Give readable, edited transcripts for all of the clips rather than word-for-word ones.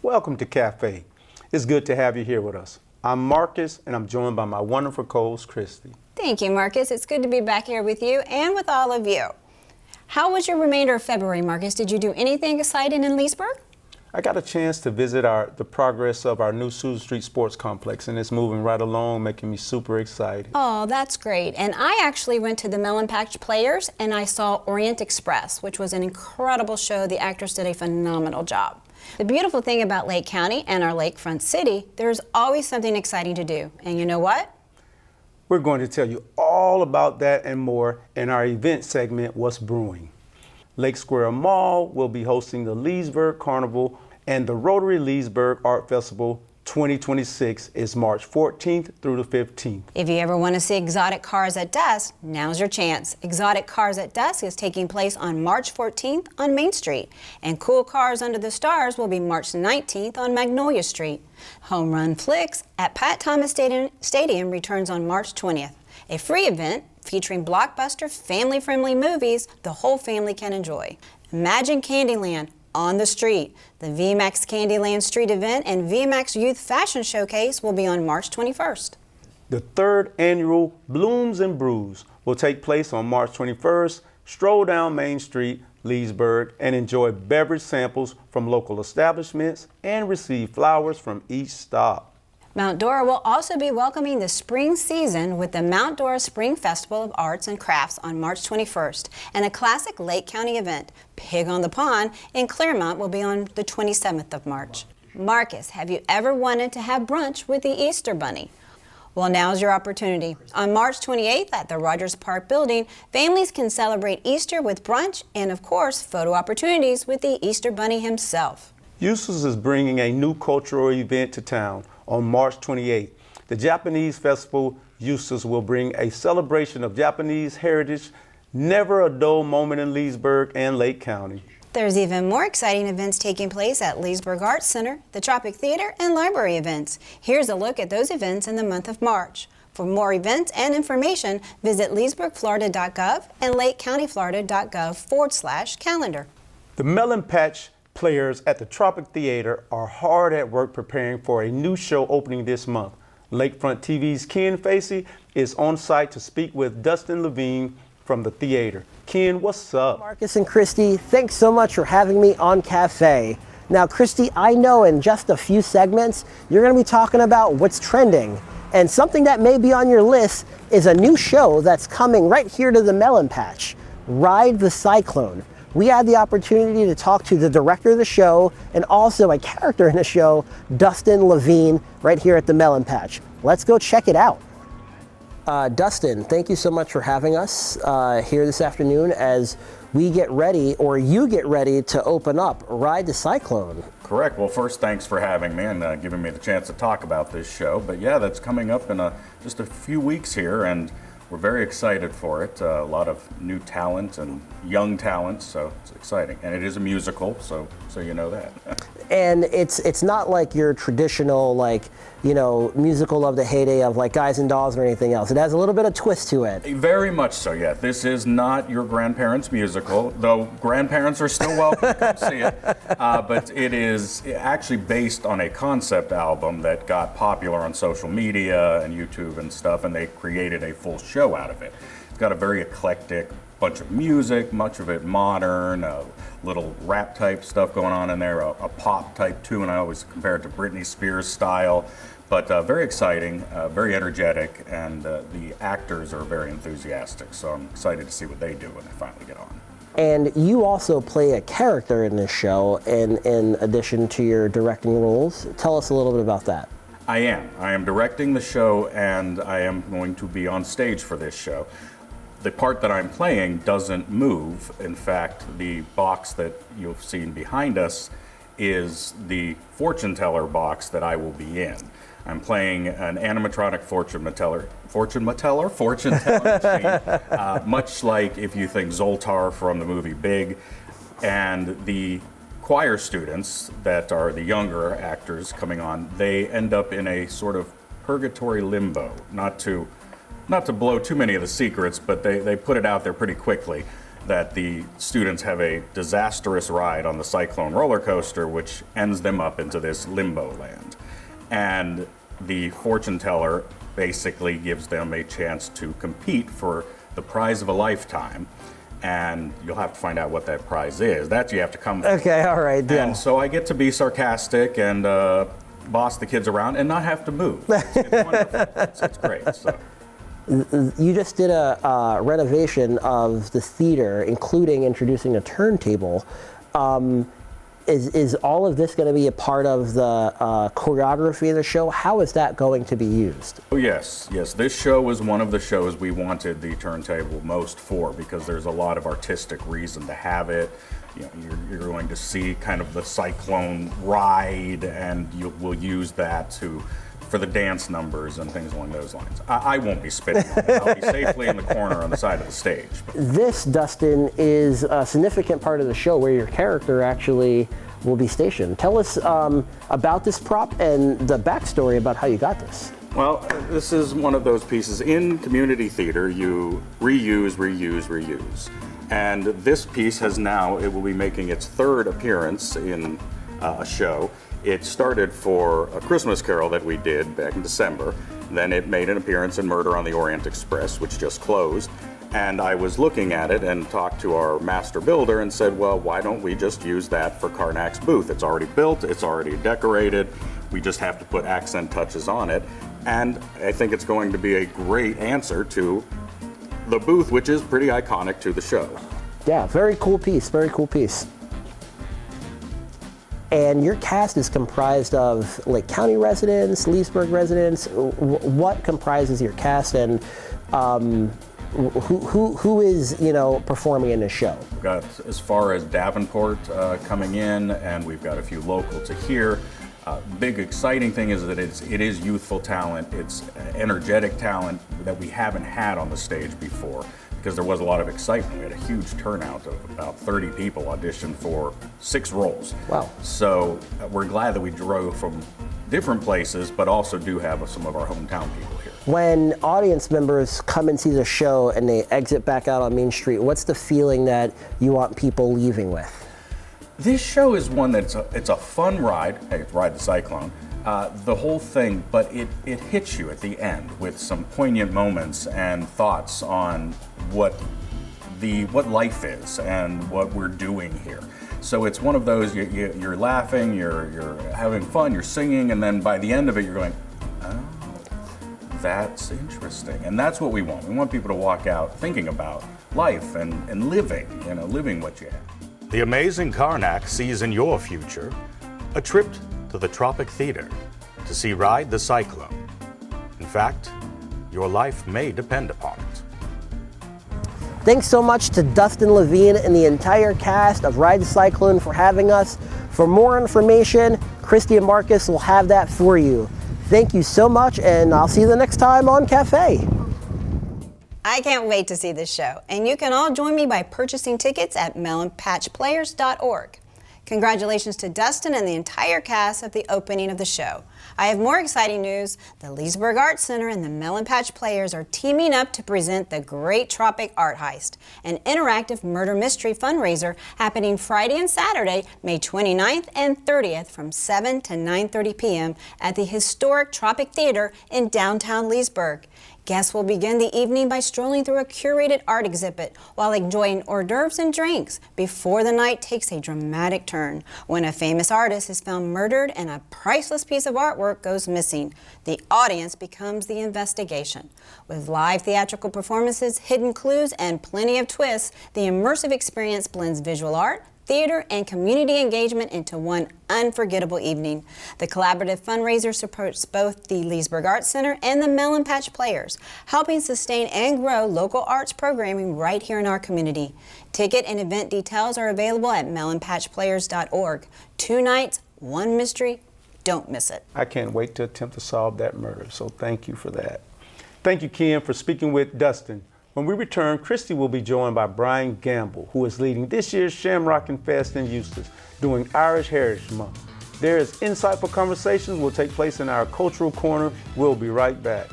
Welcome to Cafe. It's good to have you here with us. I'm Marcus, and I'm joined by my wonderful co-host, Christy. Thank you, Marcus. It's good to be back here with you and with all of you. How was your remainder of February, Marcus? Did you do anything exciting in Leesburg? I got a chance to visit the progress of our new Susan Street Sports Complex, and it's moving right along, making me super excited. Oh, that's great. And I actually went to the Melon Patch Players, and I saw Orient Express, which was an incredible show. The actors did a phenomenal job. The beautiful thing about Lake County and our lakefront city, there's always something exciting to do. And you know what? We're going to tell you all about that and more in our event segment, What's Brewing. Lake Square Mall will be hosting the Leesburg Carnival, and the Rotary Leesburg Art Festival 2026 is March 14th through the 15th. If you ever want to see exotic cars at dusk, now's your chance. Exotic Cars at Dusk is taking place on March 14th on Main Street, and Cool Cars Under the Stars will be March 19th on Magnolia Street. Home Run Flicks at Pat Thomas Stadium returns on March 20th, a free event featuring blockbuster, family-friendly movies the whole family can enjoy. Imagine Candyland on the street. The VMAX Candyland Street event and VMAX Youth Fashion Showcase will be on March 21st. The third annual Blooms and Brews will take place on March 21st. Stroll down Main Street, Leesburg, and enjoy beverage samples from local establishments and receive flowers from each stop. Mount Dora will also be welcoming the spring season with the Mount Dora Spring Festival of Arts and Crafts on March 21st, and a classic Lake County event, Pig on the Pond, in Claremont will be on the 27th of March. Marcus, have you ever wanted to have brunch with the Easter Bunny? Well, now's your opportunity. On March 28th at the Rogers Park Building, families can celebrate Easter with brunch and, of course, photo opportunities with the Easter Bunny himself. Eustis is bringing a new cultural event to town. On March 28th, the Japanese Festival Eustis will bring a celebration of Japanese heritage, never a dull moment in Leesburg and Lake County. There's even more exciting events taking place at Leesburg Arts Center, the Tropic Theater, and library events. Here's a look at those events in the month of March. For more events and information, visit leesburgflorida.gov and lakecountyflorida.gov/calendar. The Melon Patch Players at the Tropic Theater are hard at work preparing for a new show opening this month. LakeFront TV's Ken Facey is on site to speak with Dustin Levine from the theater. Ken, what's up? Marcus and Christy, thanks so much for having me on Cafe. Now, Christy, I know in just a few segments, you're going to be talking about what's trending. And something that may be on your list is a new show that's coming right here to the Melon Patch, Ride the Cyclone. We had the opportunity to talk to the director of the show and also a character in the show, Dustin Levine, right here at the Melon Patch. Let's go check it out. Dustin, thank you so much for having us here this afternoon as we get ready, or you get ready to open up Ride the Cyclone. Correct. Well, first, thanks for having me and giving me the chance to talk about this show. But yeah, that's coming up in just a few weeks here, and we're very excited for it. A lot of new talent and young talent, so it's exciting. And it is a musical, so you know that. And it's not like your traditional, musical of the heyday of like Guys and Dolls or anything else. It has a little bit of twist to it. Very much so, yeah. This is not your grandparents' musical, though grandparents are still welcome to come see it. But it is actually based on a concept album that got popular on social media and YouTube and stuff, and they created a full show out of it. It's got a very eclectic bunch of music, much of it modern, little rap type stuff going on in there, a pop type too, and I always compare it to Britney Spears style, but very exciting, very energetic, and the actors are very enthusiastic, so I'm excited to see what they do when they finally get on. And you also play a character in this show in addition to your directing roles. Tell us a little bit about that. I am directing the show, and I am going to be on stage for this show. The part that I'm playing doesn't move. In fact, the box that you've seen behind us is the fortune teller box that I will be in. I'm playing an animatronic fortune telling machine, much like if you think Zoltar from the movie Big. And the choir students that are the younger actors coming on, they end up in a sort of purgatory limbo. Not to blow too many of the secrets, but they put it out there pretty quickly that the students have a disastrous ride on the Cyclone roller coaster, which ends them up into this limbo land. And the fortune teller basically gives them a chance to compete for the prize of a lifetime. And you'll have to find out what that prize is. That you have to come for. Okay, all right, deal. And so I get to be sarcastic and boss the kids around and not have to move. It's wonderful. It's great. So. You just did a renovation of the theater, including introducing a turntable. Is all of this going to be a part of the choreography of the show? How is that going to be used? Oh, yes. This show was one of the shows we wanted the turntable most for, because there's a lot of artistic reason to have it. You know, you're going to see kind of the Cyclone ride, and we'll use that for the dance numbers and things along those lines. I won't be spitting on it. I'll be safely in the corner on the side of the stage. This, Dustin, is a significant part of the show where your character actually will be stationed. Tell us about this prop and the backstory about how you got this. Well, this is one of those pieces. In community theater, you reuse. And this piece it will be making its third appearance in a show. It started for A Christmas Carol that we did back in December. Then it made an appearance in Murder on the Orient Express, which just closed. And I was looking at it and talked to our master builder and said, well, why don't we just use that for Karnak's booth? It's already built, it's already decorated. We just have to put accent touches on it. And I think it's going to be a great answer to the booth, which is pretty iconic to the show. Yeah, very cool piece, very cool piece. And your cast is comprised of Lake County residents, Leesburg residents. What comprises your cast, and who is performing in this show? We've got as far as Davenport coming in, and we've got a few local to here. Big exciting thing is that it is youthful talent. It's energetic talent that we haven't had on the stage before, because there was a lot of excitement. We had a huge turnout of about 30 people auditioned for 6 roles. Wow. So we're glad that we drove from different places, but also do have some of our hometown people here. When audience members come and see the show and they exit back out on Main Street, what's the feeling that you want people leaving with? This show is one that's it's a fun ride. Hey, ride the Cyclone. The whole thing, but it hits you at the end with some poignant moments and thoughts on what life is and what we're doing here. So it's one of those, you're laughing, you're having fun, you're singing, and then by the end of it you're going, oh, that's interesting. And that's what we want. We want people to walk out thinking about life and living, living what you have. The amazing Karnak sees in your future a trip to the Tropic Theater to see Ride the Cyclone. In fact, your life may depend upon it. Thanks so much to Dustin Levine and the entire cast of Ride the Cyclone for having us. For more information, Christy and Marcus will have that for you. Thank you so much, and I'll see you the next time on Cafe. I can't wait to see this show, and you can all join me by purchasing tickets at melonpatchplayers.org. Congratulations to Dustin and the entire cast at the opening of the show. I have more exciting news. The Leesburg Arts Center and the Melon Patch Players are teaming up to present the Great Tropic Art Heist, an interactive murder mystery fundraiser happening Friday and Saturday, May 29th and 30th from 7 to 9:30 p.m. at the historic Tropic Theater in downtown Leesburg. Guests will begin the evening by strolling through a curated art exhibit while enjoying hors d'oeuvres and drinks before the night takes a dramatic turn when a famous artist is found murdered and a priceless piece of artwork goes missing. The audience becomes the investigation. With live theatrical performances, hidden clues, and plenty of twists, the immersive experience blends visual art, theater and community engagement into one unforgettable evening. The collaborative fundraiser supports both the Leesburg Arts Center and the Melon Patch Players, helping sustain and grow local arts programming right here in our community. Ticket and event details are available at melonpatchplayers.org. 2 nights, 1 mystery. Don't miss it. I can't wait to attempt to solve that murder, so thank you for that. Thank you, Ken, for speaking with Dustin. When we return, Christy will be joined by Brian Gamble, who is leading this year's ShamRockin Fest in Eustis, doing Irish Heritage Month. There is insightful conversations will take place in our cultural corner. We'll be right back.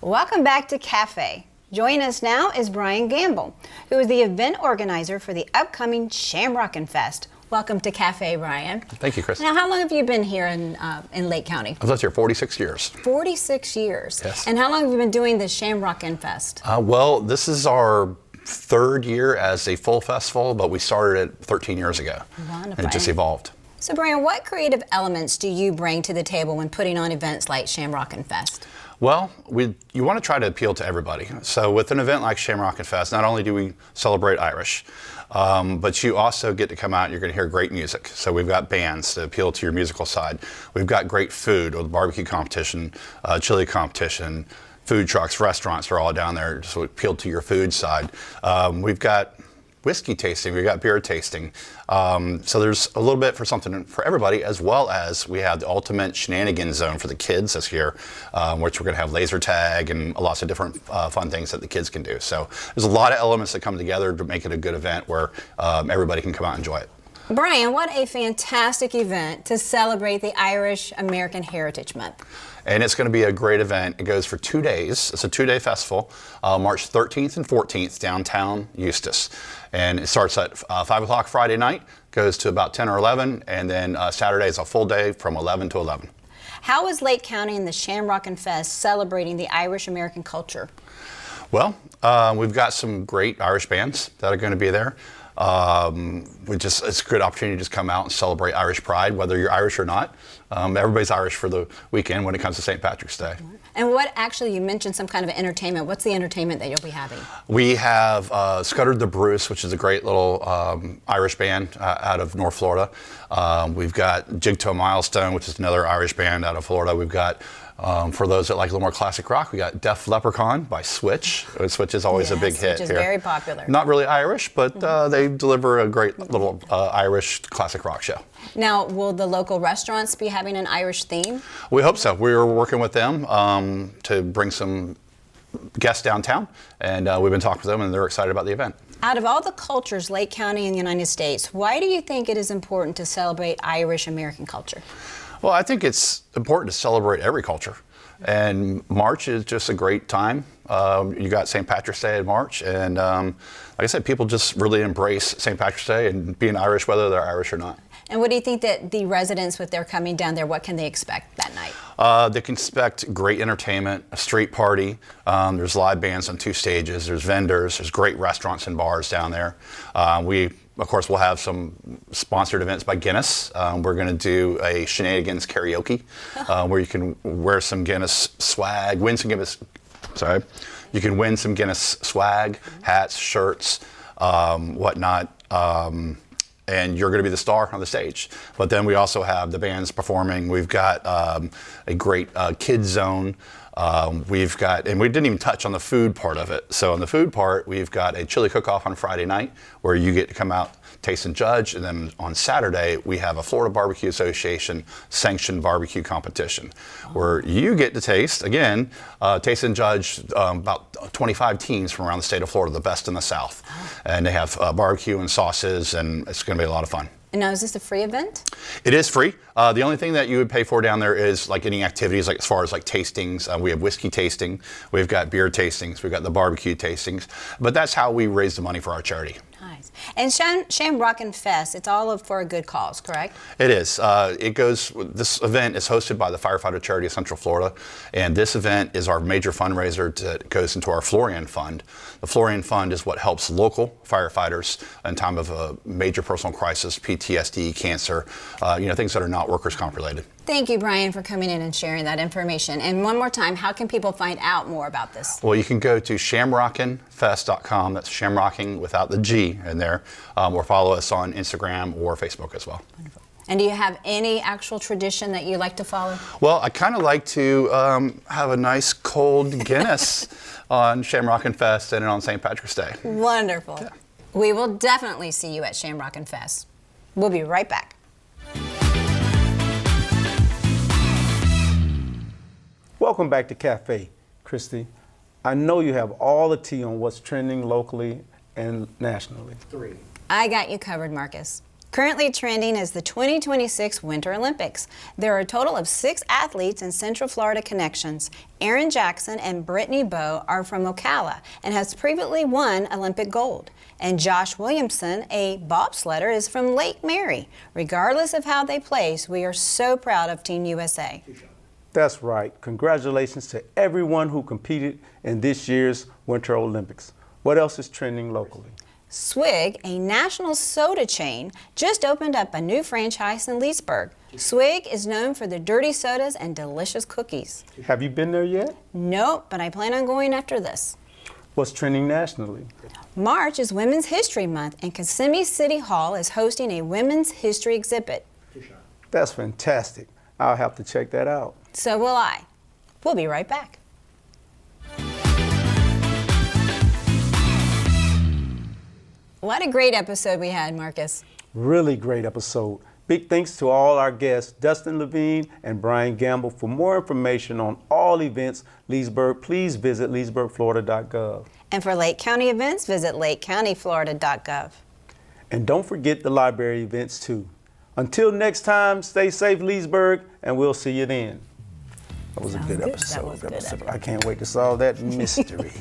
Welcome back to Cafe. Joining us now is Brian Gamble, who is the event organizer for the upcoming ShamRockin Fest. Welcome to Cafe, Brian. Thank you, Chris. Now, how long have you been here in Lake County? I've lived here 46 years. 46 years. Yes. And how long have you been doing the ShamRockin Fest? Well, this is our 3rd year as a full festival, but we started it 13 years ago. Wonderful. And it just evolved. So, Brian, what creative elements do you bring to the table when putting on events like ShamRockin Fest? Well, you want to try to appeal to everybody. So with an event like ShamRockin Fest, not only do we celebrate Irish, but you also get to come out and you're going to hear great music. So we've got bands to appeal to your musical side. We've got great food with barbecue competition, chili competition, food trucks, restaurants are all down there, so appeal to your food side. We've got whiskey tasting, we've got beer tasting. So there's a little bit for something for everybody, as well as we have the ultimate shenanigans zone for the kids this year, which we're gonna have laser tag and lots of different fun things that the kids can do. So there's a lot of elements that come together to make it a good event where everybody can come out and enjoy it. Brian, what a fantastic event to celebrate the Irish American Heritage Month. And it's going to be a great event. It goes for 2 days. It's a 2-day festival, March 13th and 14th, downtown Eustis. And it starts at 5 o'clock Friday night, goes to about 10 or 11, and then Saturday is a full day from 11 to 11. How is Lake County and the ShamRockin Fest celebrating the Irish American culture? Well, we've got some great Irish bands that are going to be there. It's a good opportunity to just come out and celebrate Irish pride, whether you're Irish or not. Everybody's Irish for the weekend when it comes to St. Patrick's Day. And what actually, you mentioned some kind of entertainment. What's the entertainment that you'll be having? We have Scudder the Bruce, which is a great little Irish band out of North Florida. We've got Jig to a Milestone, which is another Irish band out of Florida. We've got, for those that like a little more classic rock, we got Def Leprechaun by Switch. Switch is always a big hit which is here. Very popular. Not really Irish, but they deliver a great little Irish classic rock show. Now, will the local restaurants be having an Irish theme? We hope so. We're working with them to bring some guests downtown, and we've been talking with them, and they're excited about the event. Out of all the cultures, Lake County and the United States, why do you think it is important to celebrate Irish American culture? Well, I think it's important to celebrate every culture. And March is just a great time. You got St. Patrick's Day in March, and like I said, people just really embrace St. Patrick's Day and being Irish, whether they're Irish or not. And what do you think that the residents, with their coming down there, what can they expect that night? They can expect great entertainment, a street party. There's live bands on 2 stages. There's vendors. There's great restaurants and bars down there. Of course, we'll have some sponsored events by Guinness. We're going to do a shenanigans karaoke where you can wear some Guinness swag, win some Guinness. Sorry, you can win some Guinness swag, hats, shirts, whatnot. And you're going to be the star on the stage. But then we also have the bands performing. We've got a great kids zone. We've got, and we didn't even touch on the food part of it. So on the food part, we've got a chili cook-off on Friday night where you get to come out, taste and judge. And then on Saturday, we have a Florida Barbecue Association sanctioned barbecue competition where you get to taste, again, taste and judge about 25 teams from around the state of Florida, the best in the South. And they have barbecue and sauces, and it's going to be a lot of fun. And now, is this a free event? It is free. The only thing that you would pay for down there is like any activities, like as far as like tastings. We have whiskey tasting, we've got beer tastings, we've got the barbecue tastings. But that's how we raise the money for our charity. Nice. And ShamRockin Fest, it's all for a good cause, correct? It is. This event is hosted by the Firefighter Charity of Central Florida, and this event is our major fundraiser that goes into our Florian Fund The Florian Fund is what helps local firefighters in time of a major personal crisis, PTSD, cancer, things that are not workers' comp related. Thank you, Brian, for coming in and sharing that information. And one more time, how can people find out more about this? Well, you can go to ShamRockinFest.com. That's ShamRockin without the G in there, or follow us on Instagram or Facebook as well. Wonderful. And do you have any actual tradition that you like to follow? Well, I kind of like to have a nice cold Guinness on ShamRockin Fest and on St. Patrick's Day. Wonderful. Yeah. We will definitely see you at ShamRockin Fest. We'll be right back. Welcome back to Cafe, Christy. I know you have all the tea on what's trending locally and nationally. I got you covered, Marcus. Currently trending is the 2026 Winter Olympics. There are a total of 6 athletes in Central Florida connections. Aaron Jackson and Brittany Bowe are from Ocala and has previously won Olympic gold. And Josh Williamson, a bobsledder, is from Lake Mary. Regardless of how they place, we are so proud of Team USA. That's right. Congratulations to everyone who competed in this year's Winter Olympics. What else is trending locally? Swig, a national soda chain, just opened up a new franchise in Leesburg. Swig is known for their dirty sodas and delicious cookies. Have you been there yet? Nope, but I plan on going after this. What's trending nationally? March is Women's History Month, and Kissimmee City Hall is hosting a women's history exhibit. That's fantastic. I'll have to check that out. So will I. We'll be right back. What a great episode we had, Marcus. Really great episode. Big thanks to all our guests, Dustin Levine and Brian Gamble. For more information on all events Leesburg, please visit leesburgflorida.gov. And for Lake County events, visit lakecountyflorida.gov. And don't forget the library events too. Until next time, stay safe, Leesburg, and we'll see you then. That was a good episode. That was good. I can't wait to solve that mystery.